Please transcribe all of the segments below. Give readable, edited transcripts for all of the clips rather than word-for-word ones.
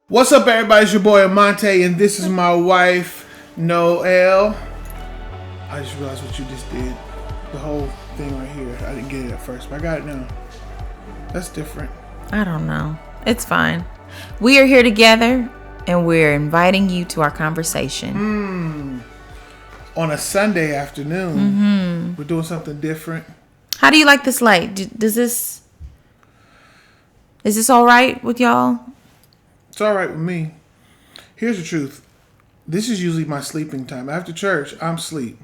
What's up, everybody? It's your boy Amante, and this is my wife, Noelle. I just realized what you just did. The whole thing right here. I didn't get it at first, but I got it now. That's different. I don't know. It's fine. We are here together, and we're inviting you to our conversation. On a Sunday afternoon, we're doing something different. How do you like this light? Is this all right with y'all? It's all right with me. Here's the truth. This is usually my sleeping time. After church, I'm asleep.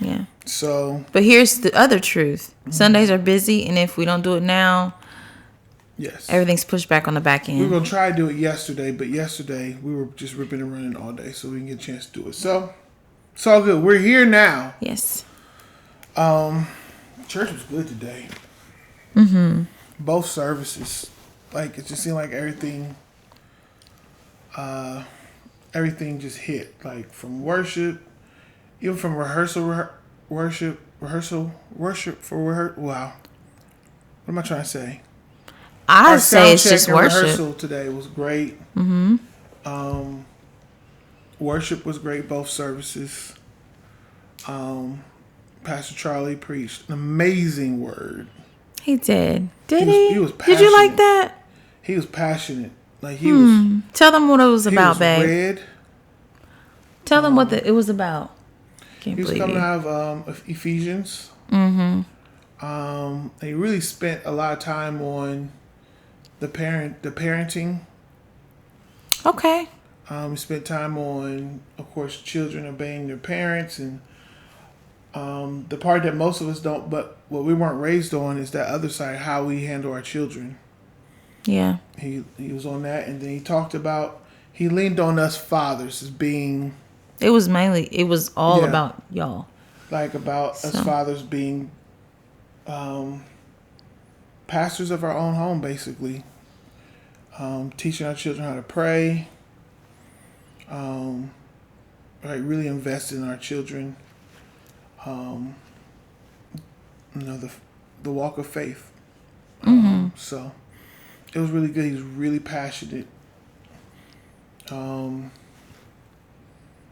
Yeah. So. But here's the other truth. Sundays are busy, and if we don't do it now, yes, everything's pushed back on the back end. We were going to try to do it yesterday, but yesterday we were just ripping and running all day, so we didn't get a chance to do it. So, it's all good. We're here now. Yes. Church was good today. Both services. Like, it just seemed like everything just hit. Like, from worship, even from worship. Wow. What am I trying to say? I'd say it's just worship. Rehearsal today was great. Worship was great, both services. Pastor Charlie preached an amazing word. He did. Did he? He was passionate. Did you like that? He was passionate. Like, he was. Tell them what it was about, was babe. Red. Tell them what it was about. Can't He was believe coming it. out of Ephesians. He really spent a lot of time on the parenting. Okay. We spent time on, of course, children obeying their parents, and the part that most of us don't, but what we weren't raised on is that other side, how we handle our children. Yeah. He was on that, and then he leaned on us fathers as being. It was all about y'all. Like, about us fathers being pastors of our own home, basically. Teaching our children how to pray. Like, really invest in our children. The walk of faith. So it was really good. He was really passionate. And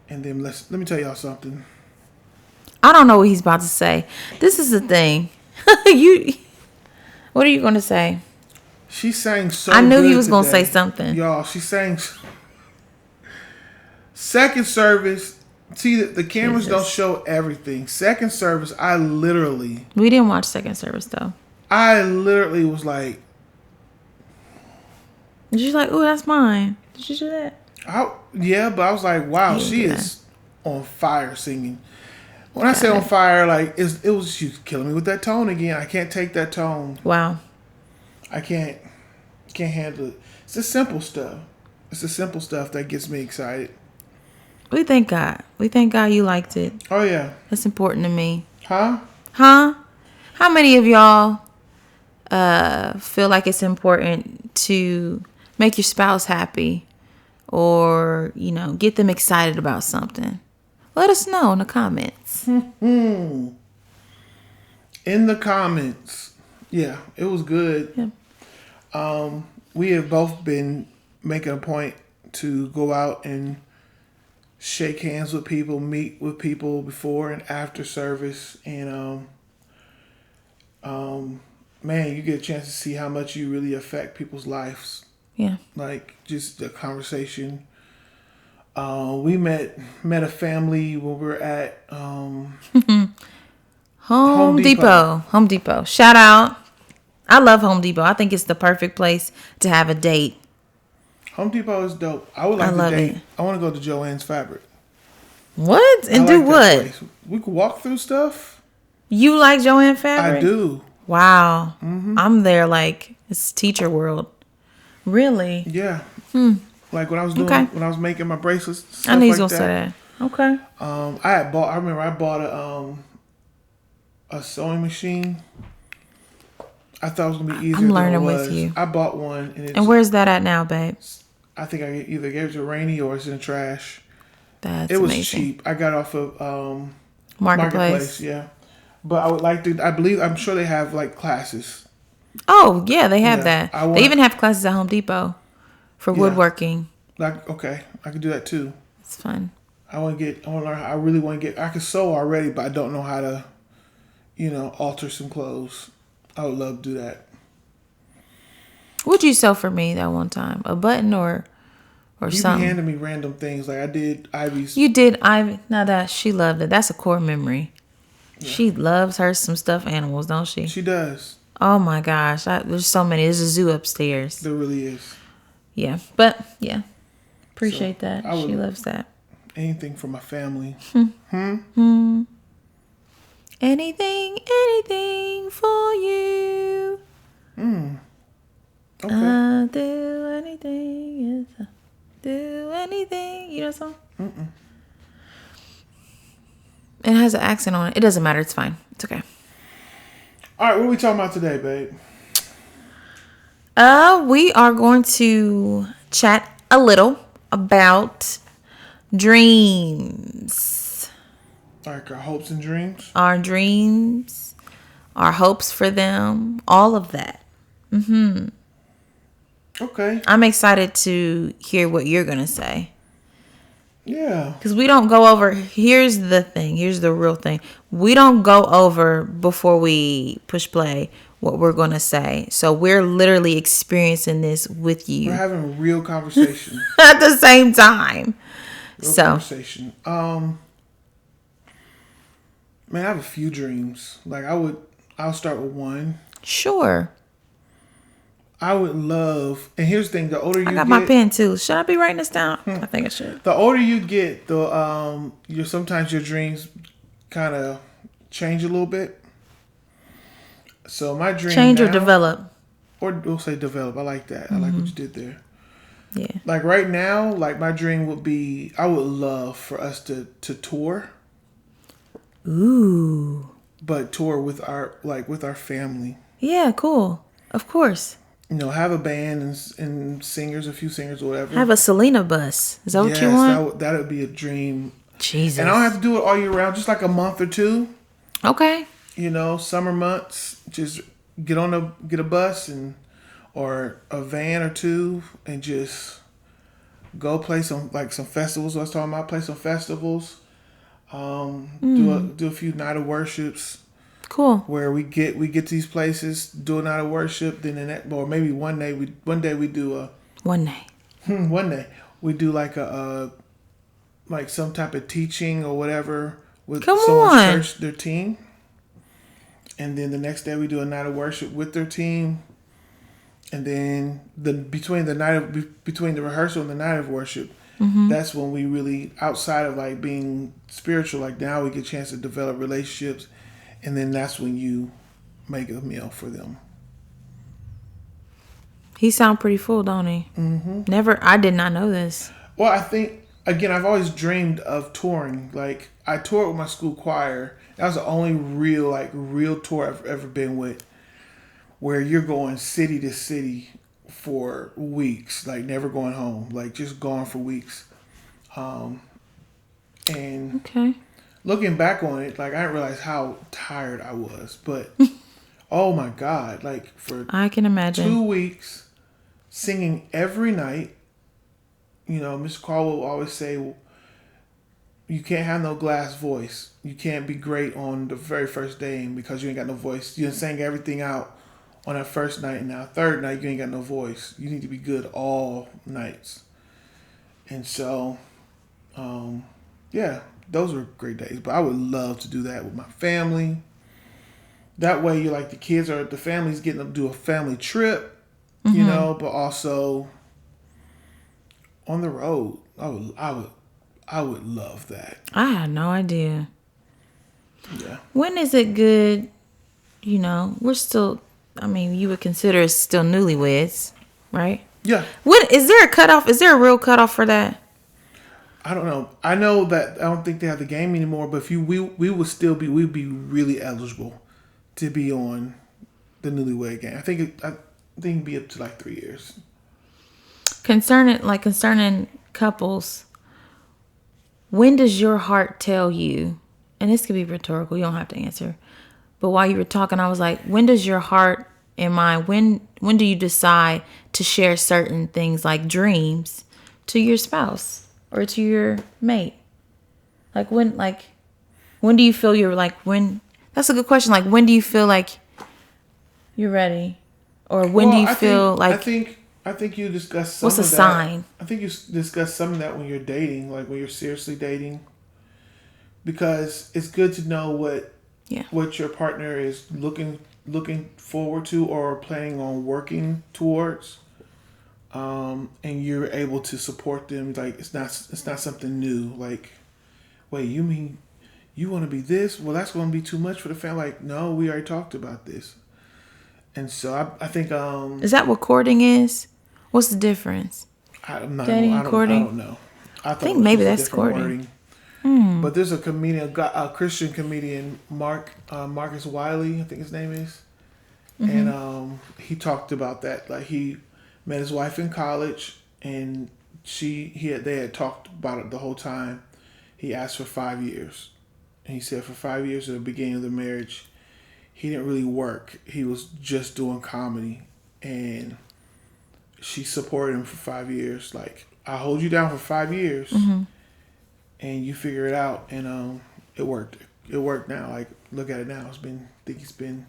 then let me tell y'all something. I don't know what he's about to say. This is the thing. What are you going to say? She sang so I knew good he was going to today. say something. Y'all, she sang. Second service. See, the cameras don't show everything. Second service, We didn't watch second service, though. I literally was like. Did you like, oh, that's mine? Did you do that? Yeah, but I was like, wow, she is on fire singing. When I say on fire, like, she's killing me with that tone again. I can't take that tone. Wow. I can't handle it. It's the simple stuff. It's the simple stuff that gets me excited. We thank God. We thank God you liked it. Oh, yeah. That's important to me. Huh? How many of y'all feel like it's important to make your spouse happy or, get them excited about something? Let us know in the comments. In the comments. Yeah, it was good. Yeah. We have both been making a point to go out and shake hands with people, meet with people before and after service, and man, you get a chance to see how much you really affect people's lives. Yeah. Like, just the conversation. We met a family when we were at Home Depot. Shout out. I love Home Depot. I think it's the perfect place to have a date. Home Depot is dope. I would like to date. I want to go to Joann's Fabric. What? And do what? Place. We could walk through stuff. You like Joanne Fabric? I do. Wow. I'm there like it's teacher world. Really? Yeah. Like when I was making my bracelets. Stuff I knew he was like gonna say that. Okay. I remember I bought a sewing machine. I thought it was gonna be easier. I'm learning than it was. with you. I bought one, and where's that at now, babe? I think I either gave it to Rainy or it's in the trash. It was amazing. Cheap. I got off of Marketplace. Yeah, but I would like to. I'm sure they have like classes. Oh yeah, they have that. They even have classes at Home Depot for Yeah. woodworking. Like, okay, I could do that too. It's fun. I want to learn. I really want to get. I can sew already, but I don't know how to, alter some clothes. I would love to do that. What'd you sew for me that one time? A button or You be something? handing me random things like I did Ivy's. You did, Ivy. Now that she loved it. That's a core memory. Yeah. She loves her some stuffed animals, don't she? She does. Oh my gosh, there's so many. There's a zoo upstairs. There really is. Yeah, but yeah, appreciate that. She loves that. Anything for my family. Anything for you. Okay. I'll do anything. Yes, do anything. You know the song? Mm-mm. It has an accent on it. It doesn't matter. It's fine. It's okay. All right, what are we talking about today, babe? We are going to chat a little about dreams. Like our hopes and dreams? Our dreams, our hopes for them, all of that. Mm-hmm. Okay. I'm excited to hear what you're going to say. Yeah. Because we don't go over, here's the thing, here's the real thing. We don't go over before we push play what we're going to say. So we're literally experiencing this with you. We're having a real conversation. At the same time. Conversation. Man, I have a few dreams. Like I'll start with one. Sure. I would love, and here's the thing: the older you get, I got my pen too. Should I be writing this down? I think I should. The older you get, sometimes your dreams kind of change a little bit. So my dream change now, or develop, or we'll say develop. I like that. I like what you did there. Yeah. Like right now, like my dream would be, I would love for us to tour. Ooh. But tour with our family. Yeah, cool. Of course. Have a band and singers, a few singers or whatever. Have a Selena bus. Is that what you want? That would be a dream. Jesus. And I don't have to do it all year round, just like a month or two. Okay. Summer months, just get a bus or a van or two and just go play some festivals. I was talking about, play some festivals. Do a few night of worships. Cool. Where we get to these places, do a night of worship, then or maybe one day we do a one day we do like some type of teaching or whatever with someone's church, their team, and then the next day we do a night of worship with their team, and then between the rehearsal and the night of worship, that's when we really, outside of like being spiritual, like now we get a chance to develop relationships. And then that's when you make a meal for them. He sound pretty full, don't he? Mm-hmm. I did not know this. Well, I think, again, I've always dreamed of touring. Like, I toured with my school choir. That was the only real tour I've ever been with. Where you're going city to city for weeks. Like, never going home. Like, just gone for weeks. And... Okay. Looking back on it, like I didn't realize how tired I was, but oh my God, like I can imagine 2 weeks singing every night. Mr. Carl will always say, you can't have no glass voice. You can't be great on the very first day because you ain't got no voice. You sang everything out on that first night, and now third night you ain't got no voice. You need to be good all nights. And so, yeah. Those were great days, but I would love to do that with my family. That way, the family's getting to do a family trip, but also on the road. I would love that. I had no idea. Yeah. When is it good? We're still, you would consider us still newlyweds, right? Yeah. What is there a cutoff? Is there a real cutoff for that? I don't know. I know that I don't think they have the game anymore, but we'd be really eligible to be on the newlywed game. I think it'd be up to like 3 years. Concerning couples, when does your heart tell you, and this could be rhetorical, you don't have to answer, but while you were talking, I was like, when does your heart in mind, when do you decide to share certain things like dreams to your spouse or to your mate? When do you feel you're like, when, that's a good question. Like, when do you feel like you're ready? Or when do you feel like, I think you discuss some what's a of that. sign? I think you discuss some of that when you're dating, like when you're seriously dating, because it's good to know what your partner is looking forward to or planning on working towards, and you're able to support them. Like it's not something new. Like, wait, you mean you want to be this? Well, that's going to be too much for the family. Like, no, we already talked about this. And so I think Is that what courting is? What's the difference? Dating and courting? I don't know. I think maybe that's courting. But there's a comedian, a Christian comedian, Marcus Wiley, I think his name is, and he talked about that. Like he met his wife in college, and they had talked about it the whole time. He asked for 5 years, and he said for 5 years at the beginning of the marriage, he didn't really work. He was just doing comedy, and she supported him for 5 years. Like, I hold you down for 5 years, and you figure it out. And it worked. It worked now. Like, look at it now. I think he's been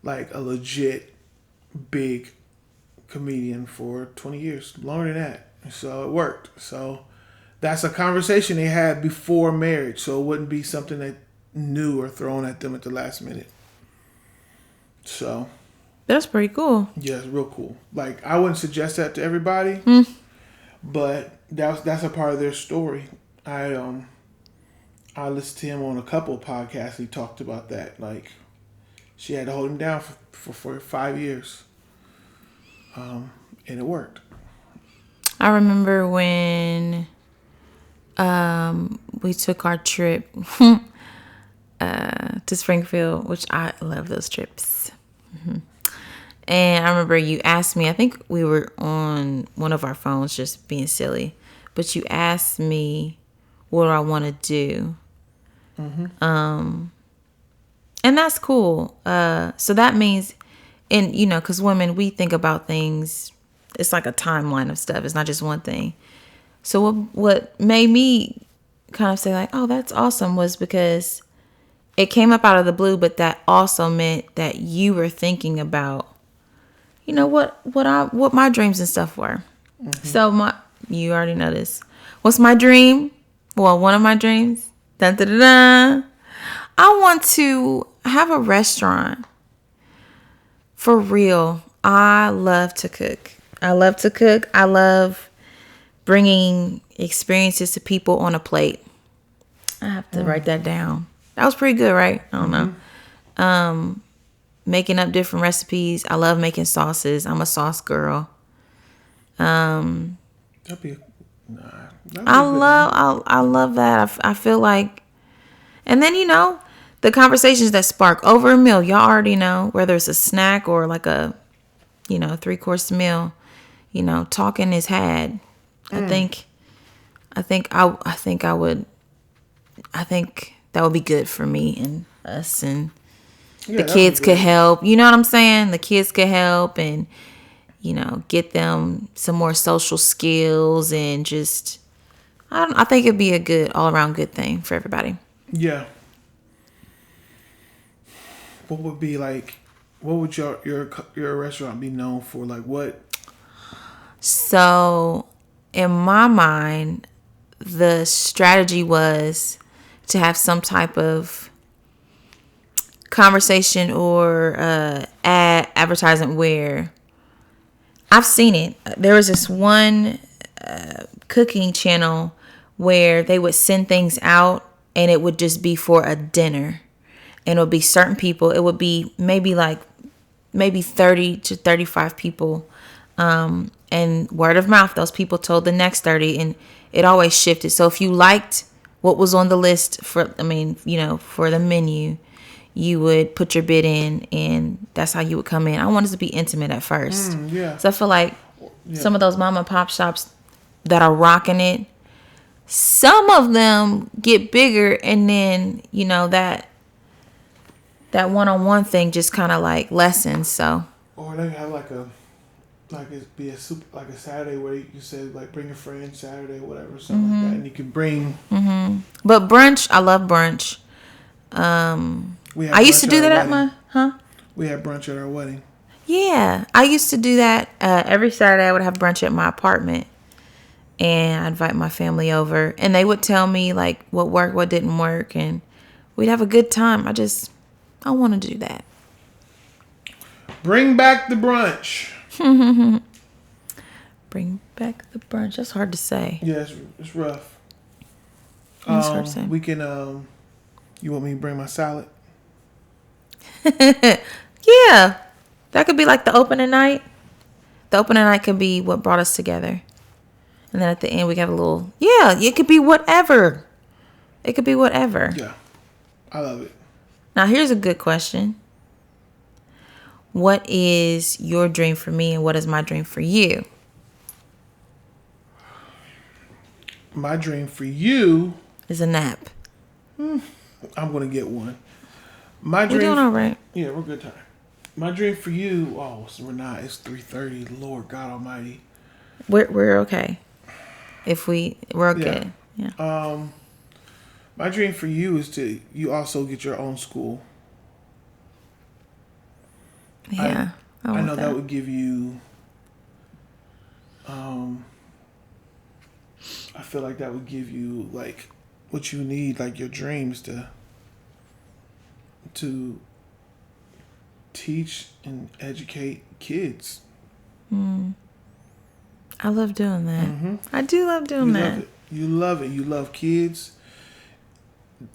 like a legit big comedian for 20 years, longer than that. So it worked. So that's a conversation they had before marriage. So it wouldn't be something that new or thrown at them at the last minute. So that's pretty cool. Yeah, it's real cool. Like, I wouldn't suggest that to everybody, but that's a part of their story. I listened to him on a couple of podcasts. He talked about that. Like, she had to hold him down for 5 years, and it worked. I remember when we took our trip to Springfield, which I love those trips. And I remember you asked me, I think we were on one of our phones just being silly, but you asked me what do I want to do. And that's cool. So that means, and you know, because women, we think about things, it's like a timeline of stuff. It's not just one thing. So what made me kind of say like, oh, that's awesome, was because it came up out of the blue, but that also meant that you were thinking about, you know, what my dreams and stuff were. So you already know this. What's my dream? Well, one of my dreams. Dun, dun, dun, dun. I want to have a restaurant. For real. I love to cook. I love bringing experiences to people on a plate. I have to write that down. That was pretty good, right? I don't know. Making up different recipes. I love making sauces. I'm a sauce girl. I love that. I feel like, and then, you know, the conversations that spark over a meal, y'all already know, whether it's a snack or like a, you know, 3-course meal, you know, talking is had. I think that would be good for me and us, and the kids could help. You know what I'm saying? The kids could help and, you know, get them some more social skills and just, I think it'd be a good, all around good thing for everybody. Yeah. What would your restaurant be known for? Like what? So in my mind, the strategy was to have some type of conversation or advertisement where I've seen it. There was this one cooking channel where they would send things out and it would just be for a dinner, and it would be certain people. It would be maybe 30 to 35 people, and word of mouth, those people told the next 30, and it always shifted. So if you liked what was on the list for the menu, you would put your bid in, and that's how you would come in. I wanted to be intimate at first. So I feel like some of those mom and pop shops that are rocking it, some of them get bigger, and then, you know, that one-on-one thing just kind of like lessens. So Or they have like it be a super, like a Saturday where you said like bring a friend Saturday or whatever, something like that, and you can bring. But brunch, I love brunch. We had I used to brunch at do our that at wedding. my. We had brunch at our wedding. Yeah, I used to do that every Saturday. I would have brunch at my apartment, and I'd invite my family over, and they would tell me like what worked, what didn't work, and we'd have a good time. I want to do that. Bring back the brunch. Bring back the brunch. That's hard to say. Yeah, it's rough. It's hard to say. We can. You want me to bring my salad? Yeah, that could be like the opening night. The opening night could be what brought us together, and then at the end we have a little. Yeah, it could be whatever. It could be whatever. Yeah, I love it. Now here's a good question. What is your dream for me, and what is my dream for you? My dream for you Is a nap. I'm gonna get one. My We're dream. doing all right. Yeah, we're good time. My dream for you. Oh, so we're not. It's 3:30. Lord God Almighty. We're okay. We're okay. Yeah. My dream for you is to you also get your own school. Yeah. I want know that would give you. I feel like that would give you like what you need, like your dreams to teach and educate kids. I love doing that. I do love doing You that. love it. You love it. You love kids.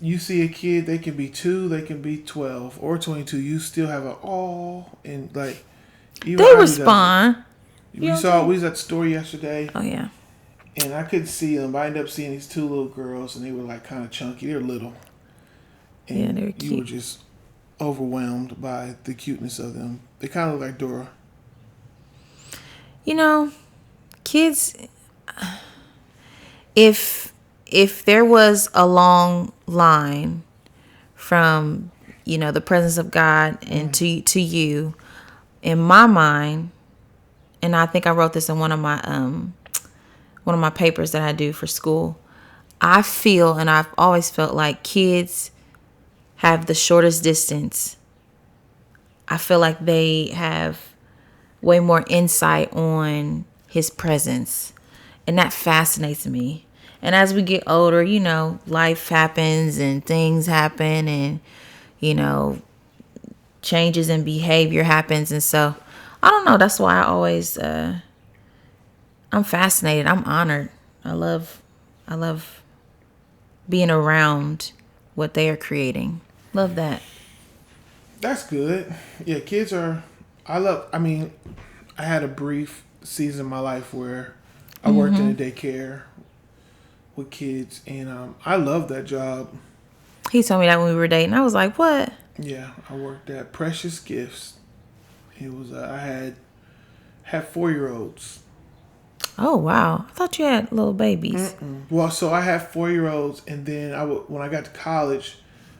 You see a kid, they can be 2, they can be 12 or 22. You still have and like even They Ivy does it. respond. We was at the store yesterday. Oh yeah. And I couldn't see them, but I ended up seeing these 2 little girls, and they were like kind of chunky. They were little. And Yeah, they were cute. You were just overwhelmed by the cuteness of them. They kind of look like Dora. You know, kids. If there was a long line from the presence of God and to you, in my mind, and I think I wrote this in one of my papers that I do for school. I feel, and I've always felt like kids have the shortest distance. I feel like they have way more insight on his presence, and that fascinates me. And as we get older, life happens and things happen, and changes in behavior happens, and so I don't know. That's why I always I'm fascinated. I'm honored. I love being around what they are creating. Love that. That's good. Yeah, kids are. I mean, I had a brief season in my life where I worked in a daycare with kids, and I love that job. He told me that when we were dating. I was like, what? Yeah, I worked at Precious Gifts. It was I had 4-year-olds. Oh wow! I thought you had little babies. Well, so I had 4-year-olds, and then when I got to college,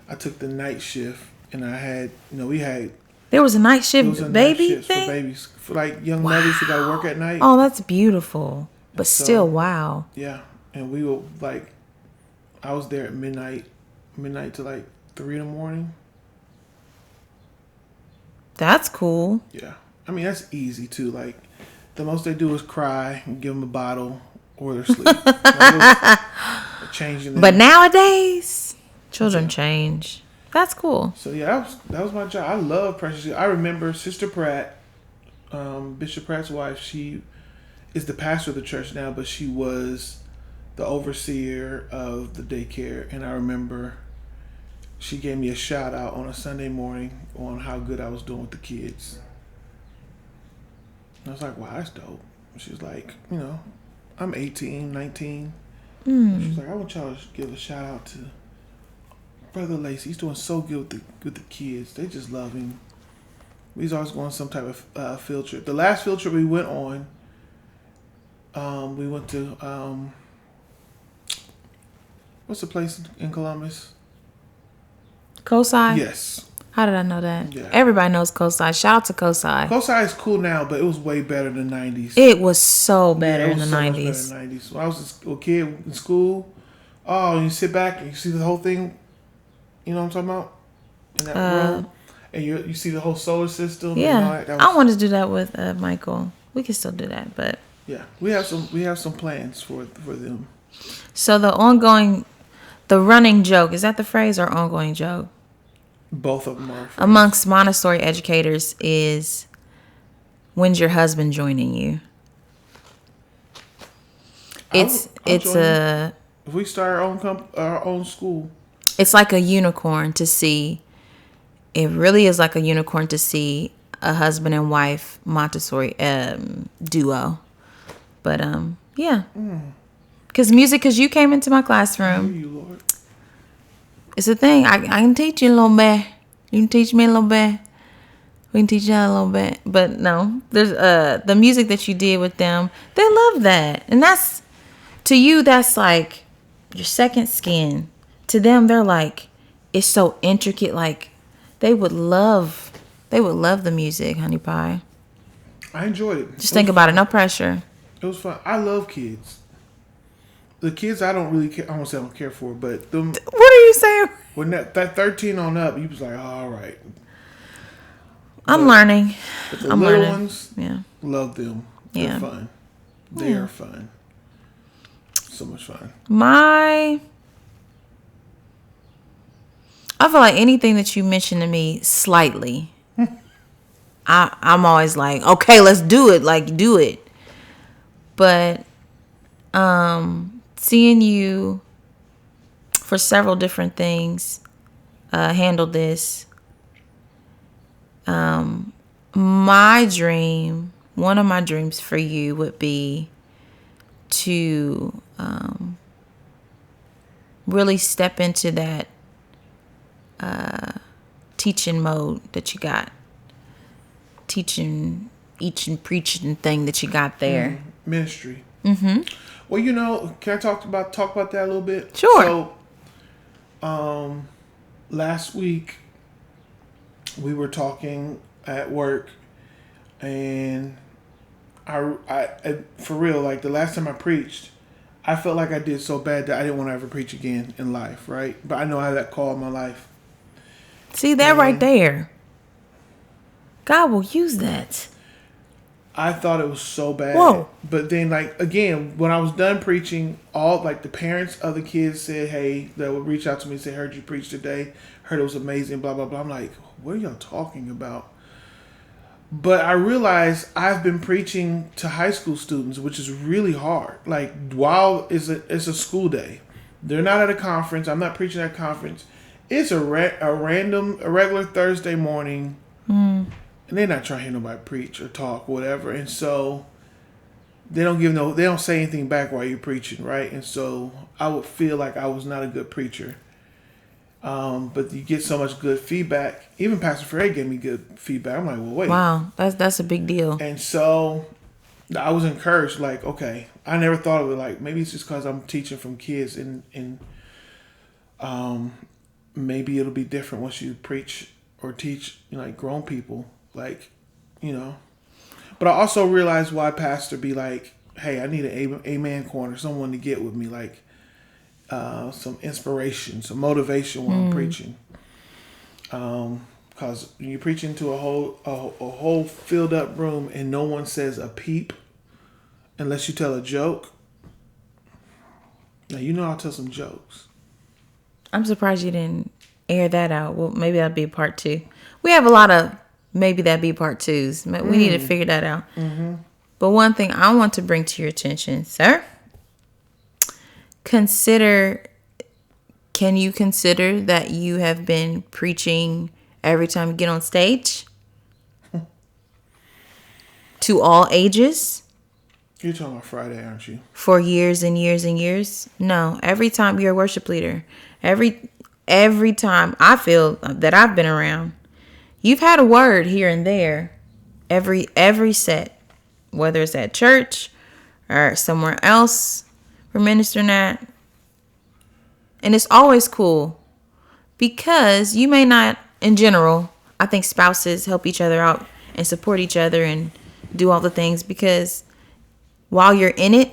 I took the night shift, and I had we had There was a night shift night baby shifts thing. for babies, for like young mothers who got to work at night. Oh, that's beautiful. But So- still, wow. Yeah, and we were like, I was there at midnight to like 3 in the morning. That's cool. Yeah, I mean that's easy too. Like the most they do is cry and give them a bottle or they're asleep. Changing them. But nowadays, children change. That's cool. So yeah, that was my job. I love Precious. I remember Sister Pratt, Bishop Pratt's wife. She is the pastor of the church now, but she was the overseer of the daycare. And I remember she gave me a shout out on a Sunday morning on how good I was doing with the kids. And I was like, wow, that's dope. She was like, I'm 18, 19. She was like, I want y'all to give a shout out to Brother Lacey. He's doing so good with the kids. They just love him. We was always going on some type of field trip. The last field trip we went on, we went to what's the place in Columbus? Cosi? Yes. How did I know that? Yeah. Everybody knows Cosi. Shout out to Cosi. Cosi is cool now, but it was way better in the 90s. It was so better it in the was so much better in 90s. the 90s. When I was a kid in school, oh, you sit back and you see the whole thing. You know what I'm talking about? In that room. And you see the whole solar system. Yeah. And all that. I want to do that with Michael. We can still do that, but. Yeah. We have some plans for them. So the running joke, is that the phrase or ongoing joke? Both of them are. Amongst Montessori educators is, when's your husband joining you? If we start our own school. It's like a unicorn to see. It really is like a unicorn to see a husband and wife Montessori duo. But yeah. Because you came into my classroom. You, Lord. It's a thing. I can teach you a little bit. You can teach me a little bit. We can teach you a little bit. But no, there's the music that you did with them. They love that, and that's to you. That's like your second skin. To them, they're like, it's so intricate. Like they would love the music, honey pie. I enjoyed it. Just think about it. No pressure. It was fun. I love kids. The kids I don't really care. I won't say I don't care for, but them. What are you saying? When that 13 on up, you was like, oh, all right. I'm learning. But the little ones, yeah, love them. They're fun. They are fun. So much fun. I feel like anything that you mention to me slightly, I'm always like, okay, let's do it. Like, do it. But seeing you for several different things handle this, one of my dreams for you would be to really step into that teaching mode that you got, teaching each and preaching thing that you got there. Ministry. Mm-hmm. Well, can I talk about that a little bit? Sure. So, last week we were talking at work, and I for real, like the last time I preached, I felt like I did so bad that I didn't want to ever preach again in life, right? But I know I had that call in my life. See that right there? God will use that. I thought it was so bad. Whoa. But then, like, again, when I was done preaching, all, like, the parents of the kids said, hey, they would reach out to me and say, heard you preach today. Heard it was amazing, blah, blah, blah. I'm like, what are y'all talking about? But I realized I've been preaching to high school students, which is really hard. Like, while it's a school day. They're not at a conference. I'm not preaching at a conference. It's a regular Thursday morning. And they're not trying to hear nobody preach or talk or whatever. And so they don't say anything back while you're preaching, right? And so I would feel like I was not a good preacher. But you get so much good feedback. Even Pastor Fred gave me good feedback. I'm like, well, wait. Wow, that's a big deal. And so I was encouraged, like, okay. I never thought of it like, maybe it's just because I'm teaching from kids and maybe it'll be different once you preach or teach, like, grown people. Like, But I also realized why pastor be like, hey, I need an amen corner, someone to get with me, like some inspiration, some motivation while I'm preaching. Because when you're preaching to a whole filled up room and no one says a peep unless you tell a joke. Now, I'll tell some jokes. I'm surprised you didn't air that out. Well, maybe that'll be a part 2. We have a lot of maybe that'd be part 2s. We need to figure that out. Mm-hmm. But one thing I want to bring to your attention, sir, can you consider that you have been preaching every time you get on stage? To all ages? You're talking about Friday, aren't you? For years and years and years? No, every time you're a worship leader, every time I feel that I've been around, you've had a word here and there, every set, whether it's at church or somewhere else we're ministering at. And it's always cool because you may not in general, I think spouses help each other out and support each other and do all the things, because while you're in it,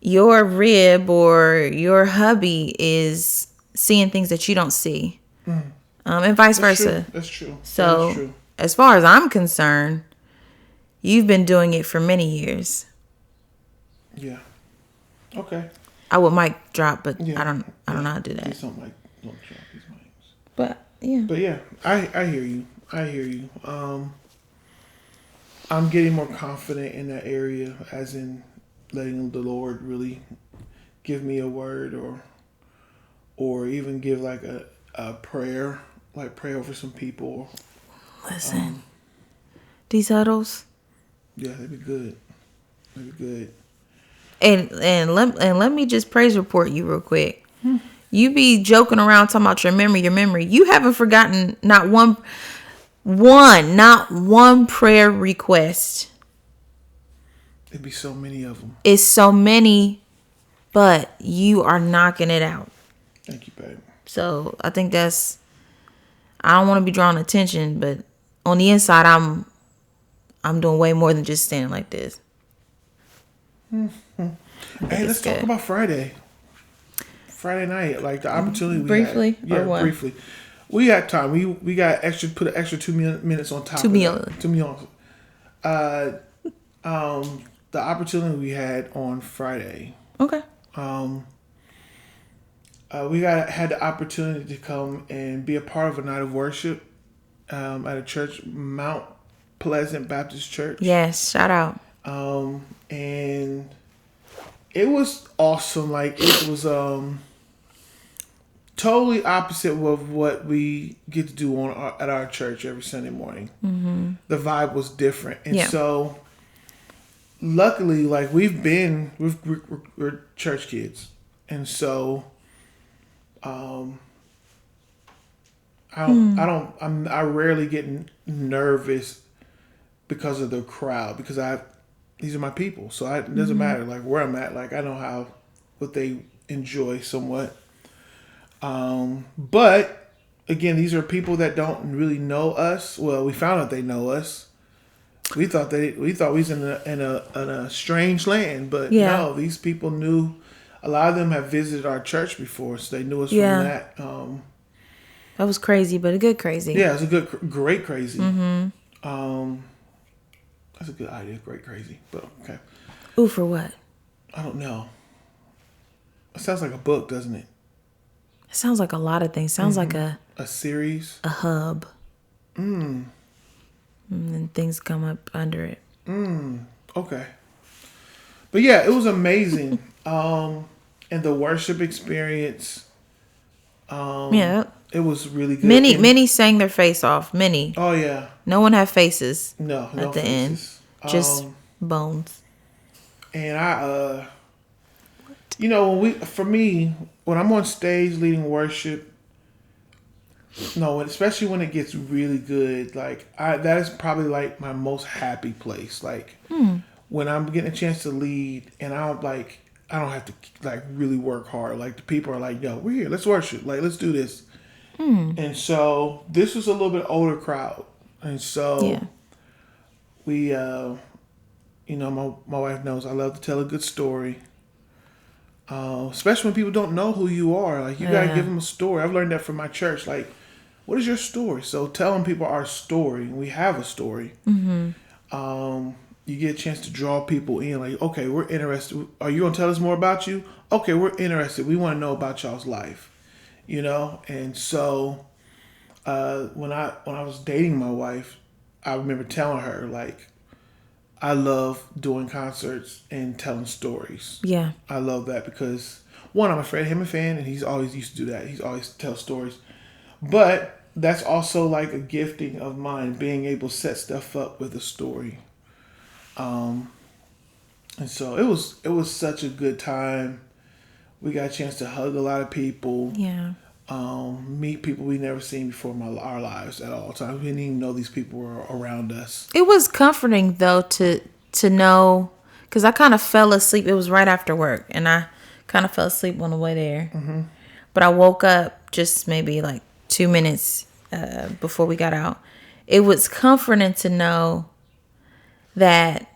your rib or your hubby is seeing things that you don't see, and vice versa. That's true. So, That's true. as far as I'm concerned, you've been doing it for many years. Yeah. Okay. I would mic drop, but Yeah. I don't know how to do that. Please don't drop these mics. But yeah. But yeah, I hear you. I hear you. I'm getting more confident in that area, as in letting the Lord really give me a word, or even give like a prayer, like pray over some people. Listen, these huddles. Yeah, that'd be good. That'd be good. And let me just praise report you real quick. You be joking around talking about your memory. You haven't forgotten not one prayer request. There'd be so many of them. It's so many, but you are knocking it out. Thank you, babe. So I think I don't want to be drawing attention, but on the inside, I'm doing way more than just standing like this. Hey, let's talk about Friday. Friday night, like the opportunity we briefly, had. Yeah, briefly. We had time. We got put an extra 2 minutes on top. 2 million. 2 million. The opportunity we had on Friday. Okay. We had the opportunity to come and be a part of a night of worship at a church, Mount Pleasant Baptist Church. Yes, shout out. And it was awesome. Like, it was totally opposite of what we get to do at our church every Sunday morning. Mm-hmm. The vibe was different, and so luckily, like, we're church kids, and so I rarely get nervous because of the crowd, because these are my people, so it doesn't matter like where I'm at. Like, I know what they enjoy somewhat. But again, these are people that don't really know us. Well, we found out they know us. We thought we was in a strange land, but no, these people knew. A lot of them have visited our church before, so they knew us from that. That was crazy, but a good crazy. Yeah, it's a great crazy. Mm-hmm. That's a good idea, great crazy. But okay. Ooh, for what? I don't know. It sounds like a book, doesn't it? It sounds like a lot of things. Sounds like a series, a hub. And things come up under it. Okay. But yeah, it was amazing. And the worship experience. It was really good. Many sang their face off. Many. Oh yeah. No one had faces. No at the faces. end, just bones. And when I'm on stage leading worship, especially when it gets really good, like that is probably like my most happy place. Like when I'm getting a chance to lead, and I don't have to like really work hard. Like, the people are like, "Yo, we're here. Let's worship. Like, let's do this." And so this was a little bit older crowd, and so we, my wife knows I love to tell a good story. Especially when people don't know who you are. Like, you gotta give them a story. I've learned that from my church. Like, what is your story? So telling people our story. We have a story. Mm-hmm. You get a chance to draw people in. Like, okay, we're interested. Are you gonna tell us more about you? Okay, we're interested. We want to know about y'all's life. And so when I was dating my wife, I remember telling her, like, I love doing concerts and telling stories. Yeah. I love that because, one, I'm a fan, and he's always used to do that. He's always tell stories. But that's also like a gifting of mine, being able to set stuff up with a story. And so it was such a good time. We got a chance to hug a lot of people. Yeah. Meet people we never seen before in our lives at all times. We didn't even know these people were around us. It was comforting though to know, because I kind of fell asleep. It was right after work, and I kind of fell asleep on the way there. Mm-hmm. But I woke up just maybe like 2 minutes before we got out. It was comforting to know that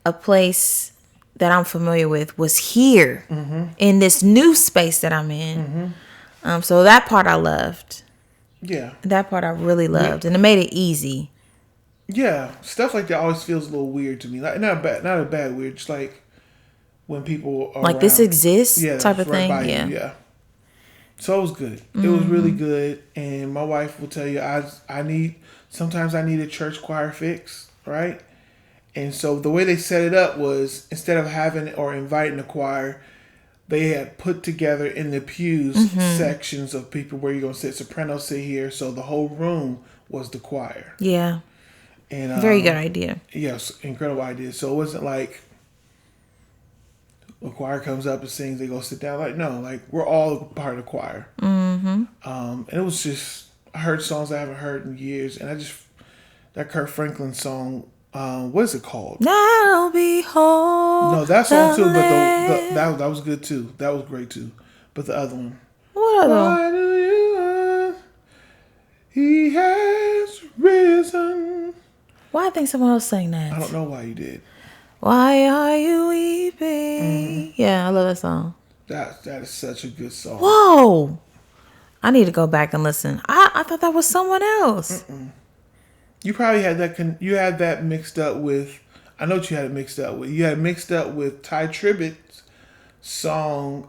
a place that I'm familiar with was here in this new space that I'm in. So that part I loved. Yeah. That part I really loved, and it made it easy. Yeah, stuff like that always feels a little weird to me. Like not a bad weird, just like when people are Like around. this exists, Yeah, type of right thing. by Yeah. you. Yeah. So it was good. It was really good, and my wife will tell you sometimes I need a church choir fix, right? And so the way they set it up was instead of having or inviting a choir, they had put together in the pews sections of people where you're gonna sit. Sopranos sit here, so the whole room was the choir. Yeah. And Very good idea. Yes, incredible idea. So it wasn't like a choir comes up and sings, they go sit down. Like no, like we're all part of the choir. And it was just I heard songs I haven't heard in years, and that Kirk Franklin song. What is it called? Now behold. No, that song too, but that was good too. That was great too. But the other one. What other one? Why do you? He has risen. Why I think someone else sang that? I don't know why you did. Why are you weeping? Yeah, I love that song. That is such a good song. Whoa. I need to go back and listen. I thought that was someone else. You probably had that. You had that mixed up with. I know what you had it mixed up with. You had it mixed up with Ty Tribbett's song,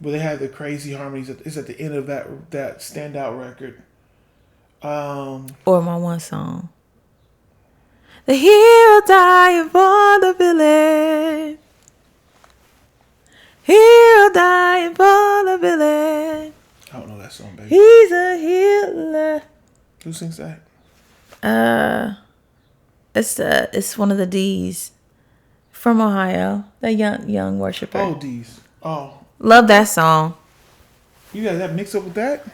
where they had the crazy harmonies. It's at the end of that standout record. Or my one song. The hero dying for the villain. Hero dying for the villain. I don't know that song, baby. He's a healer. Who sings that? It's one of the D's from Ohio. The young worshiper. Oh, D's. Oh, Love that song. you got that mixed up with that?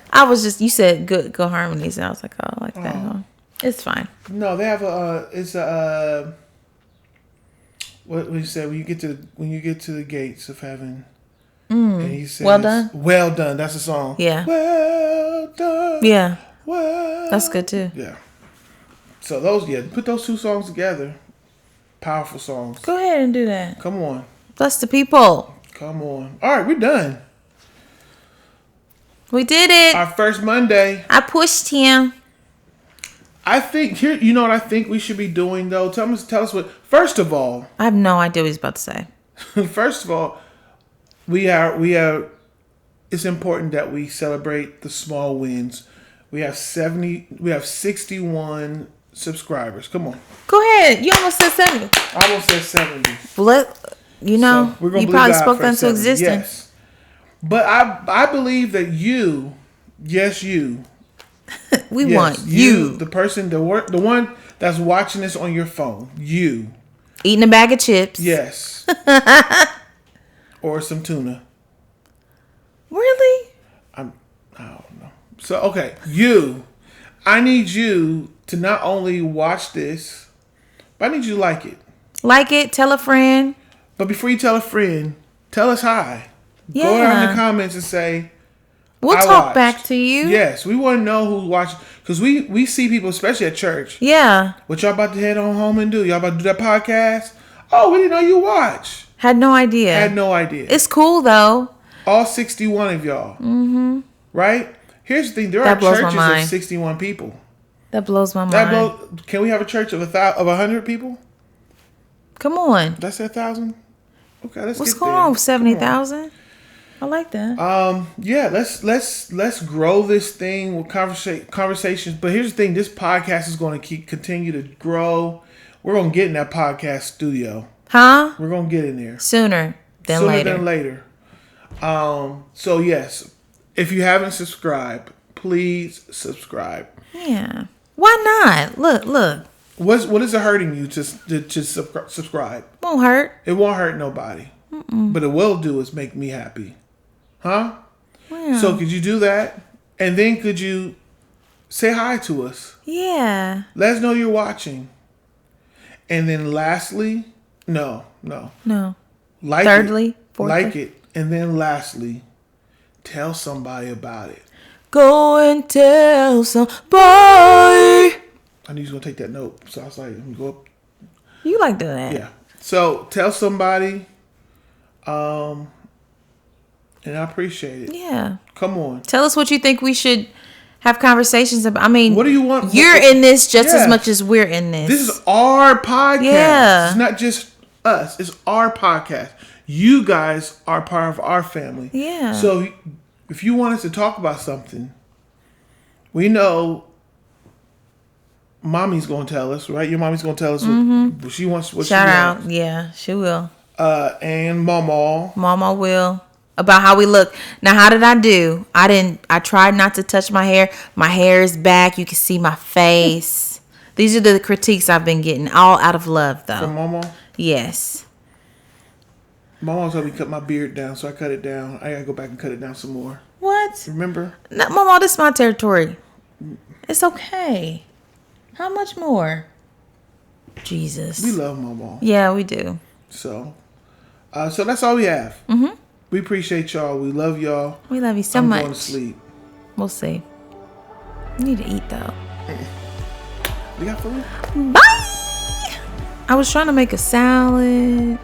You said good harmonies, and I was like, oh, I like that one. It's fine. No, they have what you say when you get to the gates of heaven. And he says, Well done. Well done. That's the song. Yeah. Well done. Yeah. Well. That's good too. Yeah. So put those two songs together. Powerful songs. Go ahead and do that. Come on. Bless the people. Come on. All right, we're done. We did it. Our first Monday. I pushed him. I think here. You know what I think we should be doing though. Tell us what. First of all. I have no idea what he's about to say. First of all, we are. It's important that we celebrate the small wins. We have 61 subscribers. Come on. Go ahead. You almost said 70. I almost said 70. You know, So we're gonna you believe probably God spoke for that into 70. existence. Yes. But I believe that you, yes, you. We Yes, want you. the person, the one that's watching this on your phone. You. Eating a bag of chips. Yes. Or some tuna. Really? I don't know. So okay, you. I need you to not only watch this, but I need you to like it. Like it. Tell a friend. But before you tell a friend, tell us hi. Yeah. Go down in the comments and say, We'll I talk watched. back to you. Yes, we want to know who's watching. Because we see people, especially at church. Yeah. What y'all about to head on home and do? Y'all about to do that podcast? Oh, we didn't know you watch. Had no idea. Had no idea. It's cool though. All 61 of y'all. Mm-hmm. Right? Here's the thing. There That are blows my churches mind. of 61 people. That blows my mind. Can we have a church of 100 people? Come on. Did I say 1,000? Okay, let's What's get going there. on with 70,000? I like that. Yeah, let's grow this thing with conversations. But here's the thing: this podcast is going to continue to grow. We're going to get in that podcast studio. Huh? We're going to get in there Sooner than later. So yes, if you haven't subscribed, please subscribe. Yeah. Why not? Look. What is it hurting you to subscribe? Won't hurt. It won't hurt nobody. But it will do is make me happy. Huh? Yeah. So could you do that? And then could you say hi to us? Yeah. Let us know you're watching. And then lastly, no. Like Thirdly, it. fourthly. Like it. And then lastly, tell somebody about it. Go and tell somebody. I knew you was gonna take that note, so I was like, "Let me go up." You like doing that? Yeah. So tell somebody, and I appreciate it. Yeah. Come on. Tell us what you think we should have conversations about. I mean, What do you want? You're in this just as Yeah. much as we're in this. This is our podcast. Yeah. It's not just us. It's our podcast. You guys are part of our family. Yeah. So if you want us to talk about something, we know mommy's going to tell us, right? Your mommy's going to tell us what she wants. What Shout she out. wants. Yeah, she will. And Mama. Mama will. About how we look. Now, how did I do? I tried not to touch my hair. My hair is back. You can see my face. These are the critiques I've been getting, all out of love, though. From Mama? Yes. Mama told me to cut my beard down, so I cut it down. I got to go back and cut it down some more. What? Remember? No, Mama, this is my territory. It's okay. How much more? Jesus. We love Mama. Yeah, we do. So that's all we have. Mm-hmm. We appreciate y'all. We love y'all. We love you so I'm much. going to sleep. We'll see. You need to eat, though. We got food? Bye! I was trying to make a salad.